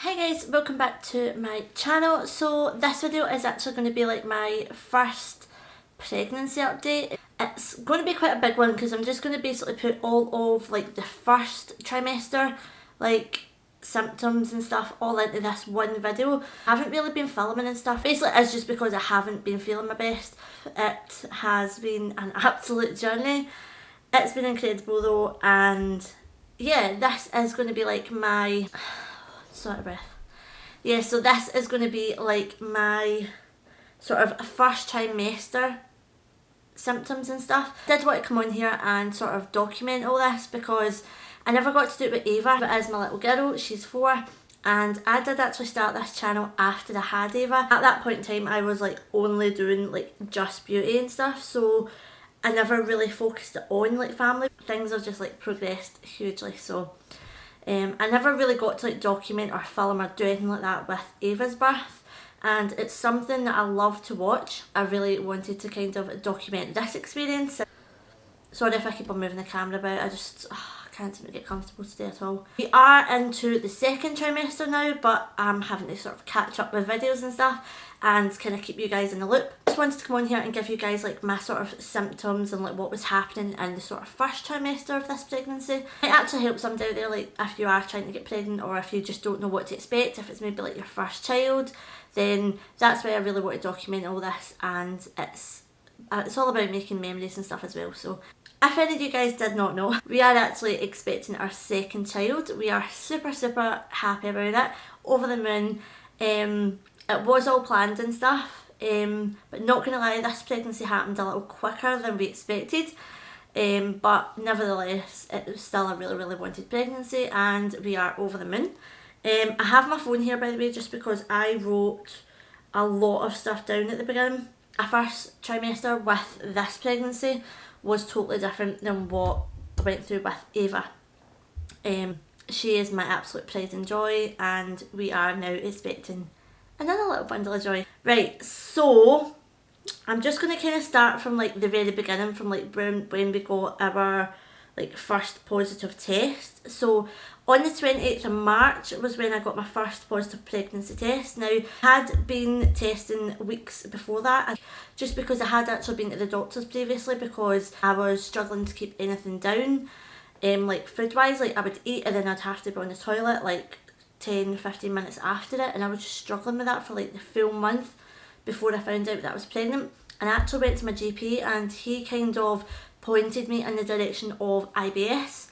Hi guys, welcome back to my channel. So this video is actually going to be like my first pregnancy update. It's going to be quite a big one because I'm just going to basically put all of like the first trimester like symptoms and stuff all into this one video. I haven't really been filming and stuff. Basically it's just because I haven't been feeling my best. It has been an absolute journey. It's been incredible though, and yeah, this is going to be like my sort of breath. Yeah, so this is going to be like my sort of first trimester symptoms and stuff. I did want to come on here and sort of document all this because I never got to do it with Ava, but as my little girl, she's 4, and I did actually start this channel after I had Ava. At that point in time I was like only doing like just beauty and stuff, so I never really focused on like family. Things have just like progressed hugely, so I never really got to like document or film or do anything like that with Ava's birth, and it's something that I love to watch. I really wanted to kind of document this experience. Sorry if I keep on moving the camera about, I can't seem to get comfortable today at all. We are into the second trimester now, but I'm having to sort of catch up with videos and stuff and kind of keep you guys in the loop. I just wanted to come on here and give you guys like my sort of symptoms and like what was happening in the sort of first trimester of this pregnancy. It might actually help somebody out there, like if you are trying to get pregnant or if you just don't know what to expect, if it's maybe like your first child, then that's why I really want to document all this, and it's all about making memories and stuff as well. So if any of you guys did not know, we are actually expecting our second child. We are super happy about it, over the moon. It was all planned and stuff, but not gonna lie, this pregnancy happened a little quicker than we expected, but nevertheless it was still a really wanted pregnancy and we are over the moon. I have my phone here by the way just because I wrote a lot of stuff down at the beginning. Our first trimester with this pregnancy was totally different than what I went through with Ava. She is my absolute pride and joy, and we are now expecting another little bundle of joy. Right, so I'm just going to kind of start from like the very beginning, from like when we got our like first positive test. So on the 28th of March was when I got my first positive pregnancy test. Now, I had been testing weeks before that, just because I had actually been to the doctors previously because I was struggling to keep anything down, like food wise. Like I would eat and then I'd have to be on the toilet like 10-15 minutes after it, and I was just struggling with that for like the full month before I found out that I was pregnant. And I actually went to my GP and he kind of pointed me in the direction of IBS,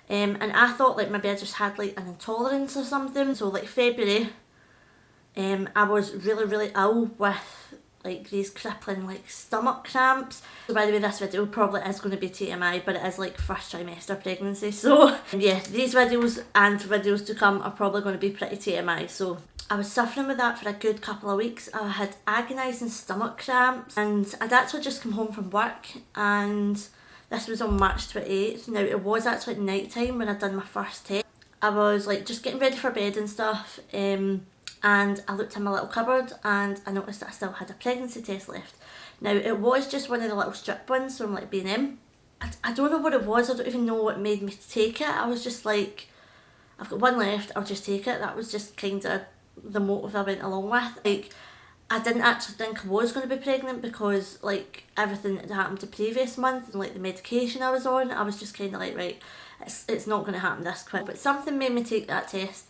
and I thought like maybe I just had like an intolerance or something. So like February, I was really ill with like these crippling like stomach cramps. So by the way, this video probably is going to be TMI, but it is like first trimester pregnancy, so yeah, these videos and videos to come are probably going to be pretty TMI. So I was suffering with that for a good couple of weeks. I had agonising stomach cramps, and I'd actually just come home from work, and this was on March 28th. Now it was actually at night time when I'd done my first test. I was like just getting ready for bed and stuff, and I looked in my little cupboard and I noticed that I still had a pregnancy test left. Now it was just one of the little strip ones from like B&M. I don't know what it was, I don't even know what made me take it. I was just like, I've got one left, I'll just take it. That was just kind of the motive I went along with. Like, I didn't actually think I was going to be pregnant because like everything that happened the previous month and like the medication I was on, I was just kind of like, right, it's not going to happen this quick. But something made me take that test.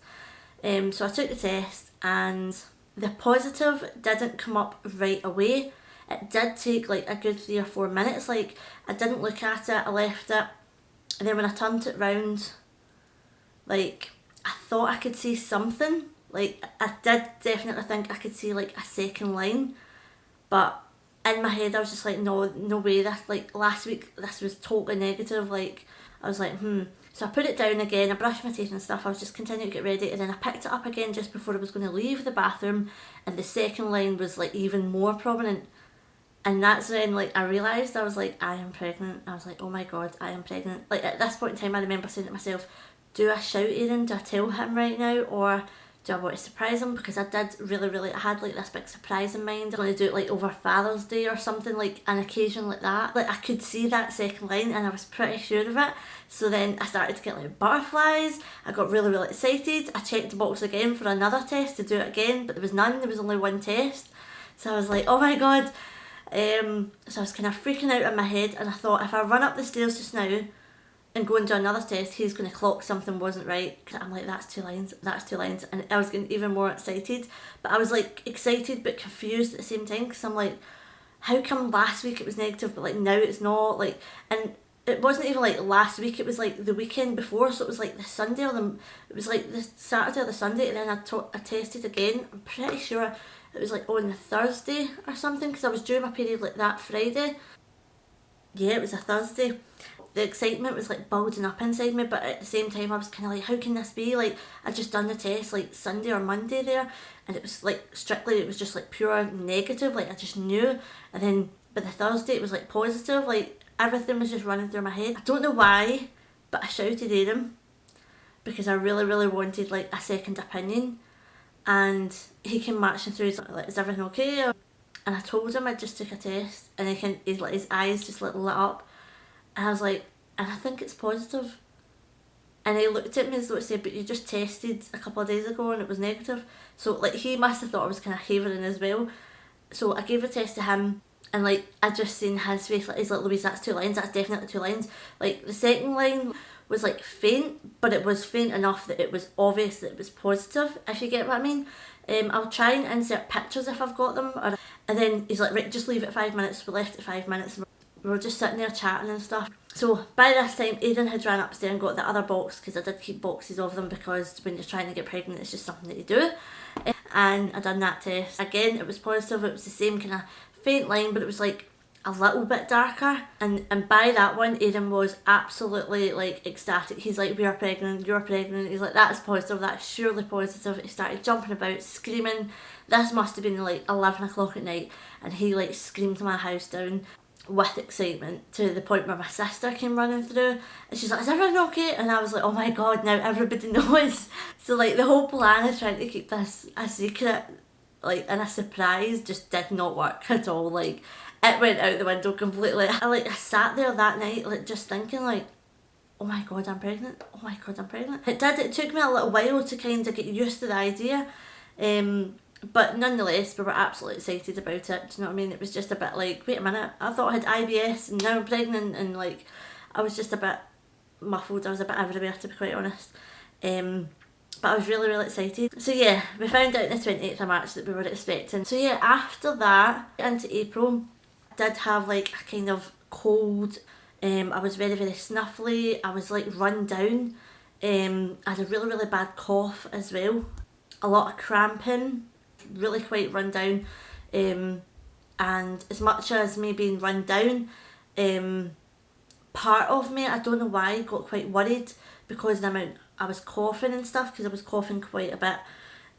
So I took the test and the positive didn't come up right away. It did take like a good 3 or 4 minutes. Like I didn't look at it, I left it, and then when I turned it round, like I thought I could see something. Like I did definitely think I could see like a second line, but in my head I was just like, no way, this like last week this was totally negative. Like I was like so I put it down again, I brushed my teeth and stuff, I was just continuing to get ready, and then I picked it up again just before I was going to leave the bathroom, and the second line was like even more prominent. And that's when like I realised, I was like, I am pregnant. I was like, oh my god, I am pregnant. Like at this point in time I remember saying to myself, do I shout Aaron, do I tell him right now, or do I want to surprise him? Because I did really, I had like this big surprise in mind. I'm going to do it like over Father's Day or something, like an occasion like that. Like I could see that second line and I was pretty sure of it. So then I started to get like butterflies. I got really excited. I checked the box again for another test to do it again, but there was none. There was only one test. So I was like, oh my god. So I was kind of freaking out in my head, and I thought if I run up the stairs just now and go and do another test, he's going to clock something wasn't right. I'm like, that's 2 lines, and I was getting even more excited. But I was like excited but confused at the same time, because I'm like, how come last week it was negative but like now it's not? Like, and it wasn't even like last week, it was like the weekend before, so it was like the Sunday it was like the Saturday or the Sunday, and then I tested again. I'm pretty sure it was like on the Thursday or something, because I was due my period like that Friday. Yeah, it was a Thursday. The excitement was like building up inside me, but at the same time I was kind of like, how can this be? Like, I'd just done the test like Sunday or Monday there, and it was like strictly, it was just like pure negative, like I just knew. And then by the Thursday it was like positive, like everything was just running through my head. I don't know why, but I shouted at him because I really wanted like a second opinion, and he came marching through, he's like, is everything okay? And I told him I just took a test, and he's like, his eyes just like lit up. And I was like, and I think it's positive. And he looked at me as though to say, but you just tested a couple of days ago and it was negative. So like he must have thought I was kind of havering as well. So I gave the test to him, and like I just seen his face, like he's like, Louise, that's 2 lines, that's definitely 2 lines. Like the second line was like faint, but it was faint enough that it was obvious that it was positive, if you get what I mean. I'll try and insert pictures if I've got them. And then he's like, right, just leave it 5 minutes. We left it 5 minutes. We were just sitting there chatting and stuff. So by this time, Aidan had ran upstairs and got the other box, because I did keep boxes of them, because when you're trying to get pregnant, it's just something that you do. And I done that test. Again, it was positive. It was the same kind of faint line, but it was like a little bit darker. And by that one, Aidan was absolutely like ecstatic. He's like, we are pregnant, you're pregnant. He's like, that's positive, that's surely positive. He started jumping about, screaming. This must have been like 11 o'clock at night, and he like screamed my house down with excitement, to the point where my sister came running through, and she's like, is everything okay? And I was like, oh my god, now everybody knows. So like the whole plan of trying to keep this a secret, like, and a surprise, just did not work at all. Like, it went out the window completely. I sat there that night like just thinking like, oh my god, I'm pregnant, oh my god, I'm pregnant. It took me a little while to kind of get used to the idea, but nonetheless we were absolutely excited about it. Do you know what I mean? It was just a bit like, wait a minute, I thought I had IBS and now I'm pregnant, and like I was just a bit muffled. I was a bit everywhere, to be quite honest. But I was really excited. So yeah, we found out on the 28th of March that we were expecting. So yeah, after that into April, I did have like a kind of cold. I was very snuffly. I was like run down. I had a really bad cough as well. A lot of cramping. Really quite run down. And as much as me being run down, part of me, I don't know why, got quite worried, because the amount I was coughing and stuff, because I was coughing quite a bit.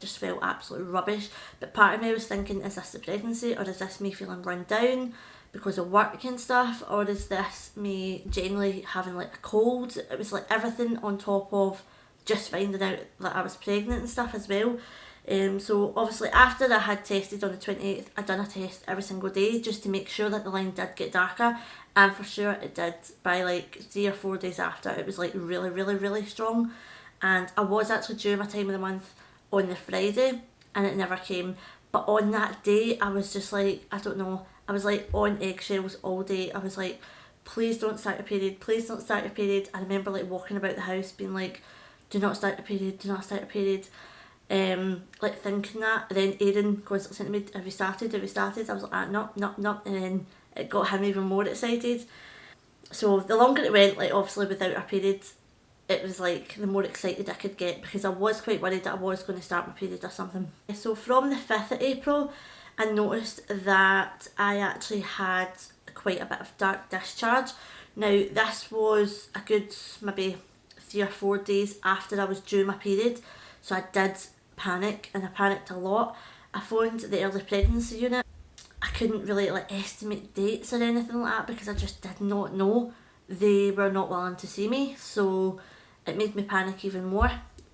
Just felt absolutely rubbish. But part of me was thinking, is this the pregnancy, or is this me feeling run down because of work and stuff, or is this me genuinely having like a cold? It was like everything on top of just finding out that I was pregnant and stuff as well. So obviously after I had tested on the 28th, I'd done a test every single day just to make sure that the line did get darker, and for sure it did. By like 3 or 4 days after, it was like really strong, and I was actually due my time of the month on the Friday and it never came. But on that day I was just like, I don't know, I was like on eggshells all day. I was like, please don't start your period, please don't start your period. I remember like walking about the house being like, do not start your period, do not start your period. Like thinking that. And then Aidan constantly saying to me, have you started, have you started? I was like, no, and then it got him even more excited. So the longer it went, like obviously without our period, it was like the more excited I could get, because I was quite worried that I was going to start my period or something. So from the 5th of April, I noticed that I actually had quite a bit of dark discharge. Now this was a good maybe 3 or 4 days after I was due my period, so I did panic, and I panicked a lot. I phoned the early pregnancy unit. I couldn't really like estimate dates or anything like that, because I just did not know. They were not willing to see me, so it made me panic even more.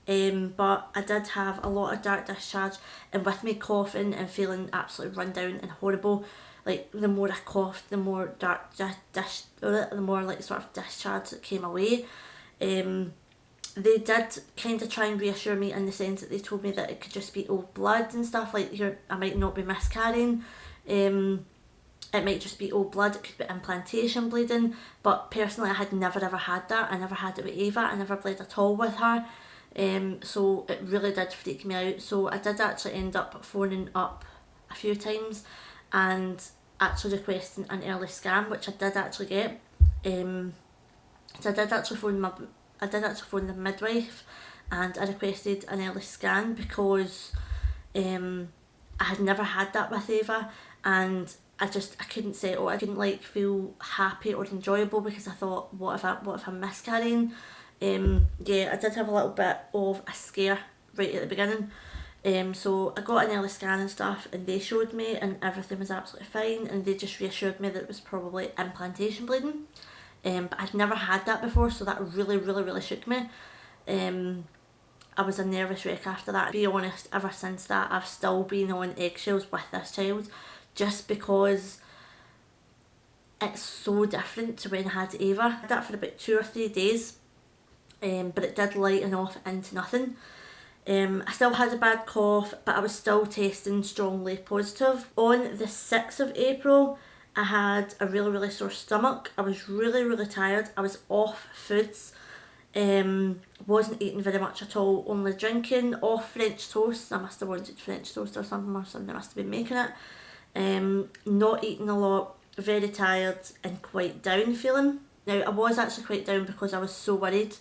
but I did have a lot of dark discharge, and with me coughing and feeling absolutely run down and horrible, like the more I coughed, the more the more like sort of discharge that came away. They did kind of try and reassure me in the sense that they told me that it could just be old blood and stuff, like I might not be miscarrying. It might just be old blood, it could be implantation bleeding, but personally I had never ever had that. I never had it with Ava, I never bled at all with her. So it really did freak me out. So I did actually end up phoning up a few times and actually requesting an early scan, which I did actually get. So I did actually phone the midwife and I requested an early scan because I had never had that with Ava, and I couldn't settle. I couldn't like feel happy or enjoyable because I thought, what if I'm miscarrying? Yeah, I did have a little bit of a scare right at the beginning. So I got an early scan and stuff, and they showed me and everything was absolutely fine, and they just reassured me that it was probably implantation bleeding. But I'd never had that before, so that really shook me. I was a nervous wreck after that. To be honest, ever since that, I've still been on eggshells with this child, just because it's so different to when I had Ava. I had that for about 2 or 3 days, but it did lighten off into nothing. I still had a bad cough, but I was still testing strongly positive. On the 6th of April, I had a really sore stomach. I was really tired. I was off foods. Wasn't eating very much at all, only drinking, off French toast. I must have wanted French toast or something I must have been making it. Not eating a lot, very tired and quite down feeling. Now I was actually quite down because I was so worried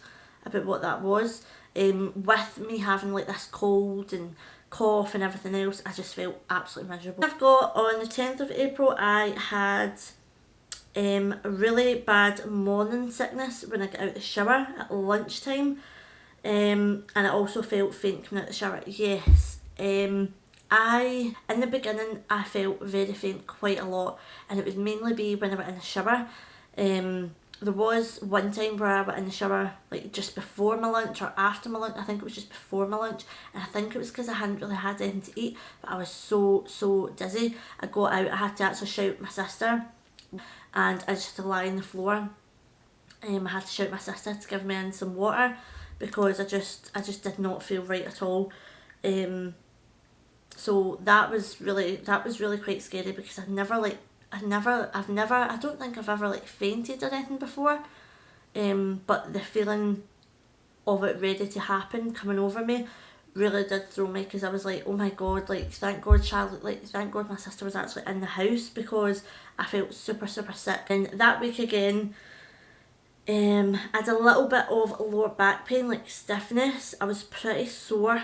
about what that was. With me having like this cold and cough and everything else, I just felt absolutely miserable. I've got on the 10th of April, I had a really bad morning sickness when I got out of the shower at lunchtime, and I also felt faint coming out the shower. Yes, in the beginning I felt very faint quite a lot, and it would mainly be when I went in the shower. There was one time where I went in the shower like just before my lunch or after my lunch. I think it was just before my lunch, and I think it was because I hadn't really had anything to eat, but I was so dizzy. I got out, I had to actually shout my sister, and I just had to lie on the floor. I had to shout my sister to give me in some water because I just did not feel right at all. So that was really quite scary because I don't think I've ever like fainted or anything before. But the feeling of it ready to happen coming over me really did throw me, because I was like, oh my god, like thank god Charlotte, like thank god my sister was actually in the house, because I felt super sick. And that week again, I had a little bit of lower back pain, like stiffness. I was pretty sore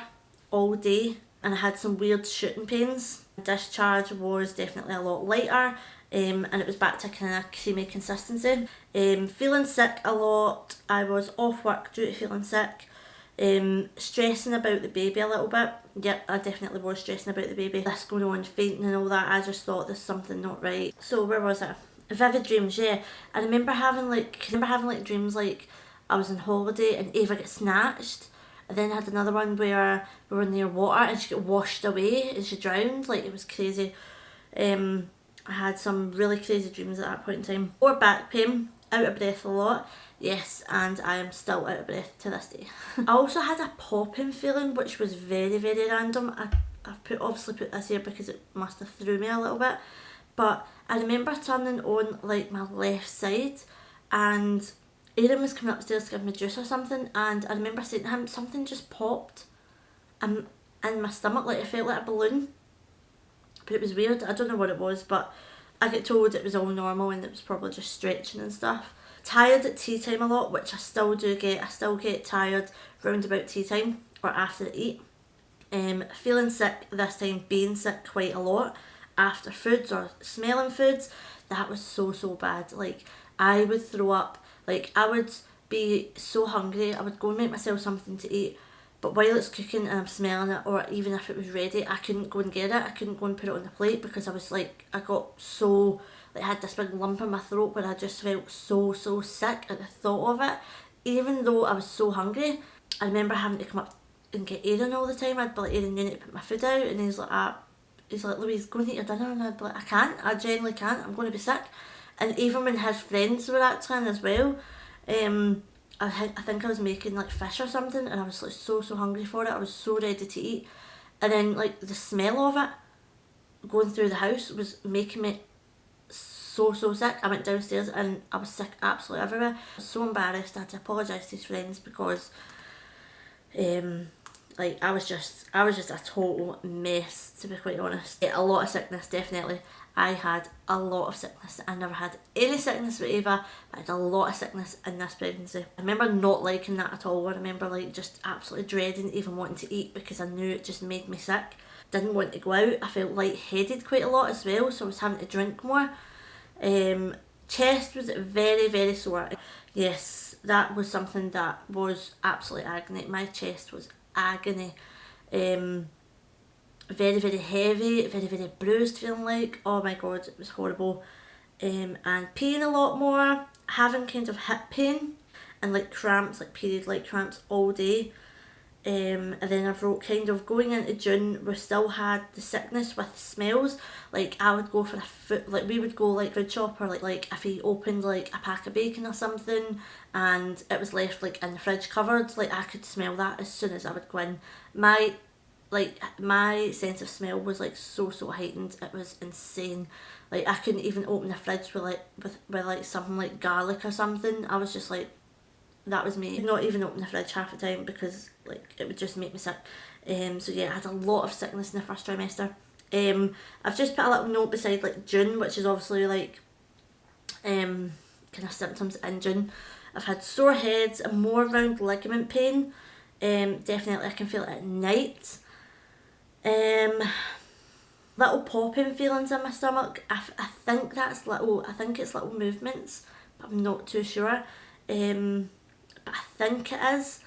all day and I had some weird shooting pains. Discharge was definitely a lot lighter, and it was back to kind of creamy consistency. Feeling sick a lot. I was off work due to feeling sick. Stressing about the baby a little bit. Yep, I definitely was stressing about the baby. This going on, fainting and all that. I just thought there's something not right. So where was it? Vivid dreams, yeah. I remember having like dreams like I was on holiday and Ava got snatched. And then I had another one where we were near water and she got washed away and she drowned. Like, it was crazy. I had some really crazy dreams at that point in time. Or back pain, out of breath a lot. Yes, and I am still out of breath to this day. I also had a popping feeling, which was very random. I've obviously put this here because it must have threw me a little bit. But I remember turning on like my left side, and Aaron was coming upstairs to give me juice or something, and I remember saying to him, something just popped in my stomach, like it felt like a balloon. But it was weird, I don't know what it was, but I get told it was all normal and it was probably just stretching and stuff. Tired at tea time a lot, which I still do get. I still get tired round about tea time or after I eat. Feeling sick this time, being sick quite a lot after foods or smelling foods. That was so bad. Like, I would throw up. Like, I would be so hungry, I would go and make myself something to eat, but while it's cooking and I'm smelling it, or even if it was ready, I couldn't go and get it. I couldn't go and put it on the plate because I was like, I got so, like, I had this big lump in my throat where I just felt so sick at the thought of it, even though I was so hungry. I remember having to come up and get Aaron all the time. I'd be like, Aaron, you need to put my food out, and he's like, Louise, go and eat your dinner, and I'd be like, I can't, I genuinely can't, I'm going to be sick. And even when his friends were actually in as well, I think I was making like fish or something, and I was like so hungry for it. I was so ready to eat, and then like the smell of it going through the house was making me so sick. I went downstairs and I was sick absolutely everywhere. I was so embarrassed. I had to apologise to his friends because like I was just a total mess, to be quite honest. A lot of sickness, definitely. I had a lot of sickness. I never had any sickness with Ava, but I had a lot of sickness in this pregnancy. I remember not liking that at all. I remember like just absolutely dreading even wanting to eat because I knew it just made me sick. Didn't want to go out. I felt lightheaded quite a lot as well, so I was having to drink more. Chest was very sore. Yes, that was something that was absolutely agony. My chest was agony. Very heavy, very bruised feeling like. Oh my god, it was horrible. And pain a lot more. Having kind of hip pain and like cramps, like period like cramps all day. And then I wrote kind of going into June, we still had the sickness with the smells. Like I would go for a food, like we would go like food shop, or like if he opened like a pack of bacon or something and it was left like in the fridge covered, like I could smell that as soon as I would go in. My sense of smell was like so heightened. It was insane. Like I couldn't even open the fridge with like something like garlic or something. I was just like, that was me. Not even open the fridge half the time because like it would just make me sick. So yeah, I had a lot of sickness in the first trimester. I've just put a little note beside like June, which is obviously like kind of symptoms in June. I've had sore heads and more round ligament pain. Definitely I can feel it at night. Little popping feelings in my stomach. I think that's little, I think it's little movements, but I'm not too sure. But I think it is.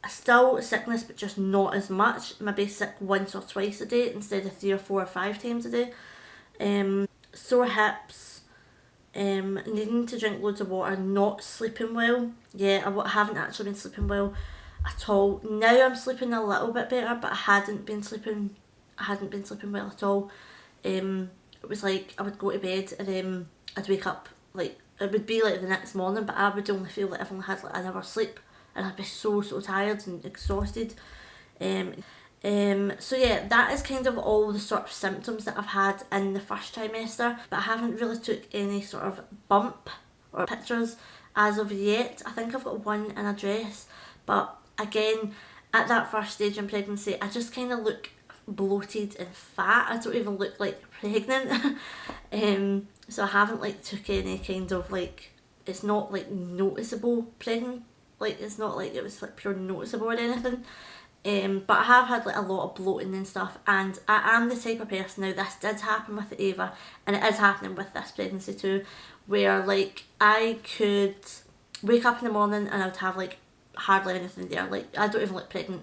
Still sickness, but just not as much. Maybe sick once or twice a day instead of 3 or 4 or 5 times a day. Sore hips. Needing to drink loads of water. Not sleeping well. Yeah, I haven't actually been sleeping well at all. Now I'm sleeping a little bit better, but I hadn't been sleeping well at all. It was like I would go to bed and then I'd wake up, like it would be like the next morning, but I would only feel like I've only had like an hour's sleep, and I'd be so tired and exhausted. So yeah, that is kind of all the sort of symptoms that I've had in the first trimester, but I haven't really took any sort of bump or pictures as of yet. I think I've got one in a dress, but again, at that first stage in pregnancy, I just kind of look bloated and fat. I don't even look like pregnant. So I haven't like took any kind of like, it's not like noticeable pregnant, like it's not like it was like pure noticeable or anything. But I have had like a lot of bloating and stuff, and I am the type of person, now this did happen with Ava and it is happening with this pregnancy too, where like I could wake up in the morning and I would have like hardly anything there, like I don't even look pregnant.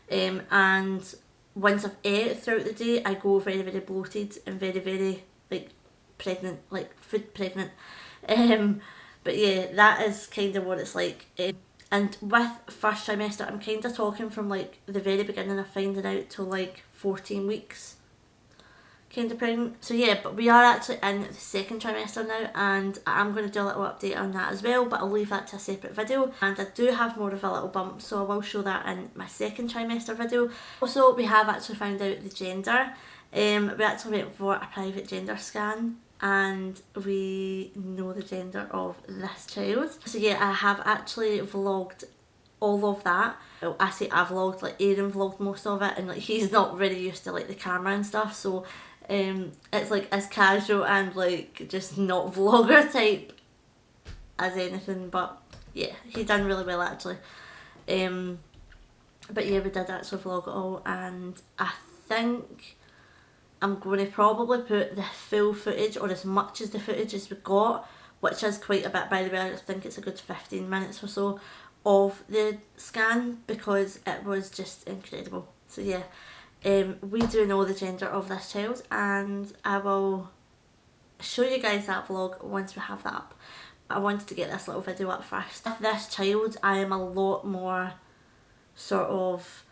And once I've ate throughout the day, I go very bloated and very like pregnant, like food pregnant. But yeah, that is kind of what it's like. And with first trimester, I'm kind of talking from like the very beginning of finding out till like 14 weeks kind of pregnant. So yeah, but we are actually in the second trimester now, and I'm going to do a little update on that as well, but I'll leave that to a separate video. And I do have more of a little bump, so I will show that in my second trimester video. Also, we have actually found out the gender. We actually went for a private gender scan, and we know the gender of this child. So yeah, I have actually vlogged all of that. Well, I say I vlogged, like Aaron vlogged most of it, and like he's not really used to like the camera and stuff, so it's like as casual and like just not vlogger type as anything, but yeah, he done really well actually. But yeah, we did actually vlog it all, and I think I'm going to probably put the full footage, or as much as the footage as we got, which is quite a bit by the way. I think it's a good 15 minutes or so of the scan, because it was just incredible. So yeah, we do know the gender of this child, and I will show you guys that vlog once we have that up. I wanted to get this little video up first. With this child, I am a lot more sort of,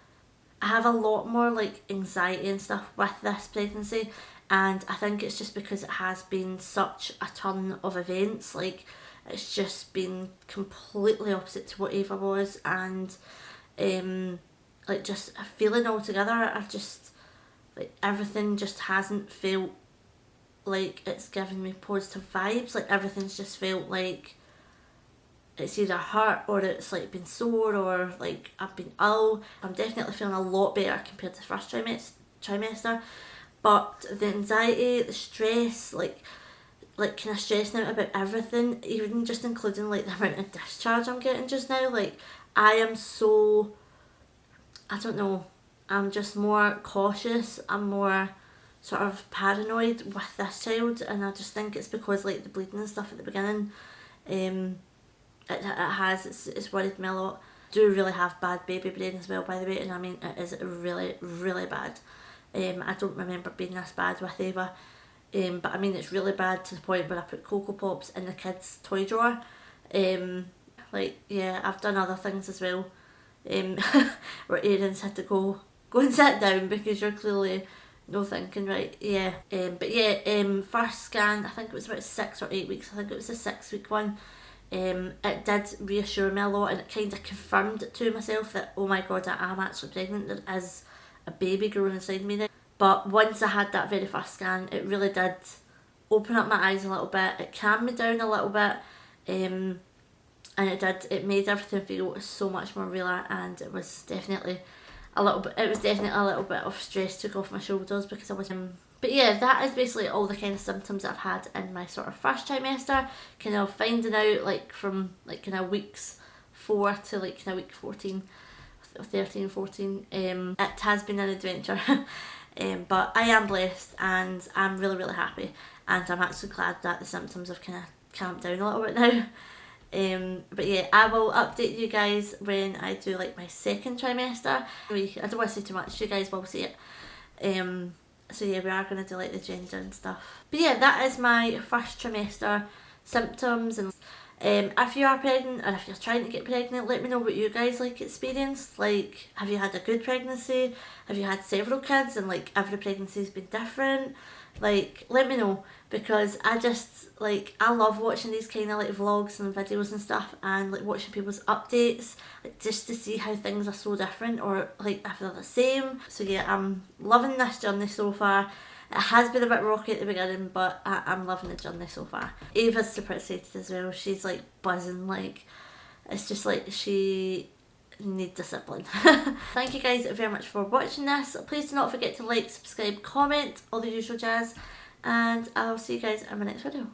I have a lot more like anxiety and stuff with this pregnancy, and I think it's just because it has been such a ton of events. Like, it's just been completely opposite to what Ava was, and like just a feeling altogether. I've just, like, everything just hasn't felt like it's given me positive vibes. Like, everything's just felt like it's either hurt or it's like been sore or like I've been ill. I'm definitely feeling a lot better compared to the first trimester, but the anxiety, the stress, like kind of stressing out about everything, even just including like the amount of discharge I'm getting just now. Like, I am so, I don't know, I'm just more cautious, I'm more sort of paranoid with this child, and I just think it's because like the bleeding and stuff at the beginning, it's worried me a lot. I do really have bad baby brain as well, by the way, and I mean it is really, really bad. I don't remember being this bad with Ava, but I mean it's really bad to the point where I put Cocoa Pops in the kids' toy drawer. Like, yeah, I've done other things as well, where Aaron's had to go and sit down because you're clearly no thinking right. Yeah, but yeah, first scan, I think it was about 6 or 8 weeks. I think it was the 6-week one. It did reassure me a lot, and it kind of confirmed it to myself that, oh my god, I am actually pregnant. There is a baby growing inside me now. But once I had that very first scan, it really did open up my eyes a little bit. It calmed me down a little bit, and it made everything feel so much more realer, and it was definitely a little bit of stress took off my shoulders because I was but yeah, that is basically all the kind of symptoms I've had in my sort of first trimester, kind of finding out like from like kind of weeks 4 to like kind of week 14, 13, 14. It has been an adventure. But I am blessed and I'm really, really happy, and I'm actually glad that the symptoms have kind of calmed down a little bit now. But yeah, I will update you guys when I do like my second trimester. I don't want to say too much, you guys will see it. So yeah, we are going to do like the gender and stuff. But yeah, that is my first trimester symptoms. And if you are pregnant or if you're trying to get pregnant, let me know what you guys like experienced. Like, have you had a good pregnancy? Have you had several kids and like every pregnancy's been different? Like, let me know, because I just, like, I love watching these kind of like vlogs and videos and stuff, and like watching people's updates, like, just to see how things are so different or like if they're the same. So yeah, I'm loving this journey so far. It has been a bit rocky at the beginning, but I'm loving the journey so far. Ava's super excited as well. She's like buzzing, like, it's just like she need discipline. Thank you guys very much for watching this. Please do not forget to like, subscribe, comment, all the usual jazz, and I'll see you guys in my next video.